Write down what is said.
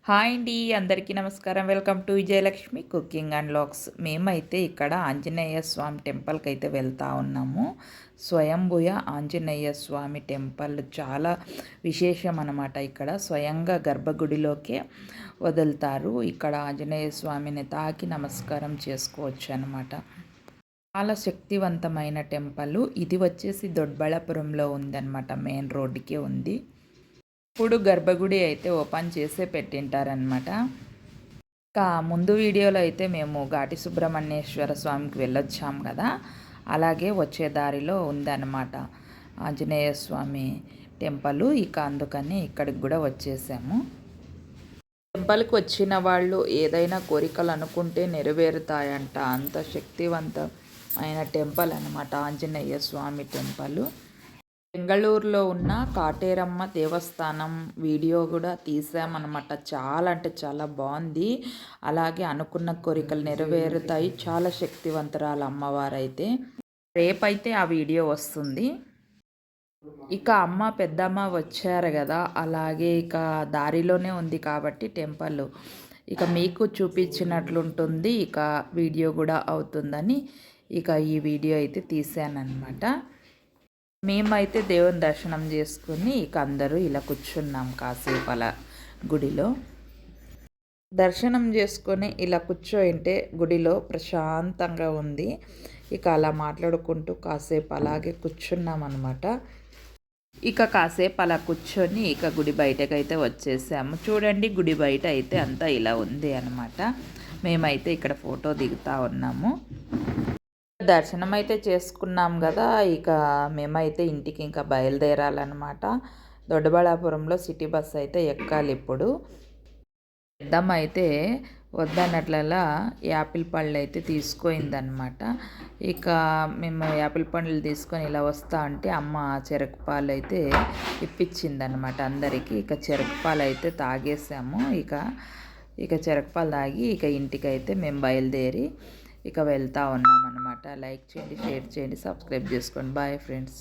Hi అండి, అందరికీ నమస్కారం. Welcome to Vijayalakshmi cooking and logs. మేమైతే ఇక్కడ ఆంజనేయ స్వామి టెంపుల్కి అయితే వెళ్తూ ఉన్నాము. స్వయంభుయ ఆంజనేయ స్వామి టెంపుల్ చాలా విశేషం అన్నమాట. ఇక్కడ స్వయంగా గర్భగుడిలోకే వదులుతారు. ఇక్కడ ఆంజనేయ స్వామిని తాకి నమస్కారం చేసుకోవచ్చు అన్నమాట. చాలా శక్తివంతమైన టెంపుల్. ఇది వచ్చేసి దొడ్బళ్ళాపురంలో ఉందన్నమాట. మెయిన్ రోడ్డుకే ఉంది. ఇప్పుడు గర్భగుడి అయితే ఓపెన్ చేసే పెట్టింటారనమాట. ఇంకా ముందు వీడియోలో అయితే మేము ఘాటి సుబ్రహ్మణ్యేశ్వర స్వామికి వెళ్ళొచ్చాం కదా, అలాగే వచ్చే దారిలో ఉందన్నమాట ఆంజనేయ స్వామి టెంపుల్. ఇక అందుకని ఇక్కడికి కూడా వచ్చేసాము. టెంపుల్కి వచ్చిన వాళ్ళు ఏదైనా కోరికలు అనుకుంటే నెరవేరుతాయంట. అంత శక్తివంతమైన టెంపుల్ అనమాట ఆంజనేయ స్వామి టెంపుల్. బెంగళూరులో ఉన్న కాటేరమ్మ దేవస్థానం వీడియో కూడా తీసామన్నమాట. చాలా అంటే చాలా బాగుంది. అలాగే అనుకున్న కోరికలు నెరవేరుతాయి. చాలా శక్తివంతురాలు అమ్మవారైతే. రేపైతే ఆ వీడియో వస్తుంది. ఇక అమ్మ పెద్దమ్మ వచ్చారు కదా, అలాగే ఇక దారిలోనే ఉంది కాబట్టి టెంపుల్ ఇక మీకు చూపించినట్లుంటుంది. ఇక వీడియో కూడా అవుతుందని ఇక ఈ వీడియో అయితే తీసానన్నమాట. మేమైతే దేవుని దర్శనం చేసుకుని ఇక అందరూ ఇలా కూర్చున్నాం కాసేపు అలా గుడిలో. దర్శనం చేసుకొని ఇలా కూర్చోయింటే గుడిలో ప్రశాంతంగా ఉంది. ఇక అలా మాట్లాడుకుంటూ కాసేపు అలాగే కూర్చున్నాం అనమాట. ఇక కాసేపు అలా కూర్చొని ఇక గుడి బయటకైతే వచ్చేసాము. చూడండి, గుడి బయట అయితే అంతా ఇలా ఉంది అనమాట. మేమైతే ఇక్కడ ఫోటో దిగుతూ ఉన్నాము. దర్శనం అయితే చేసుకున్నాం కదా, ఇక మేమైతే ఇంటికి ఇంకా బయలుదేరాలన్నమాట. దొడ్డబళ్ళాపురంలో సిటీ బస్ అయితే ఎక్కాలి ఇప్పుడు. పెద్దమ్మ అయితే వద్దన్నట్లలా యాపిల్ పళ్ళు అయితే తీసుకోయిందనమాట. ఇక మేము యాపిల్ పండ్లు తీసుకొని ఇలా వస్తా అంటే అమ్మ చెరకు పాలు అయితే ఇప్పించిందనమాట అందరికీ. ఇక చెరకు పాలు అయితే తాగేసాము. ఇక చెరకు పాలు తాగి ఇక ఇంటికైతే మేము బయలుదేరి ఇక వెళ్తూ ఉన్నామన్నమాట. లైక్ చేయండి, షేర్ చేయండి, సబ్స్క్రైబ్ చేసుకోండి. Bye friends.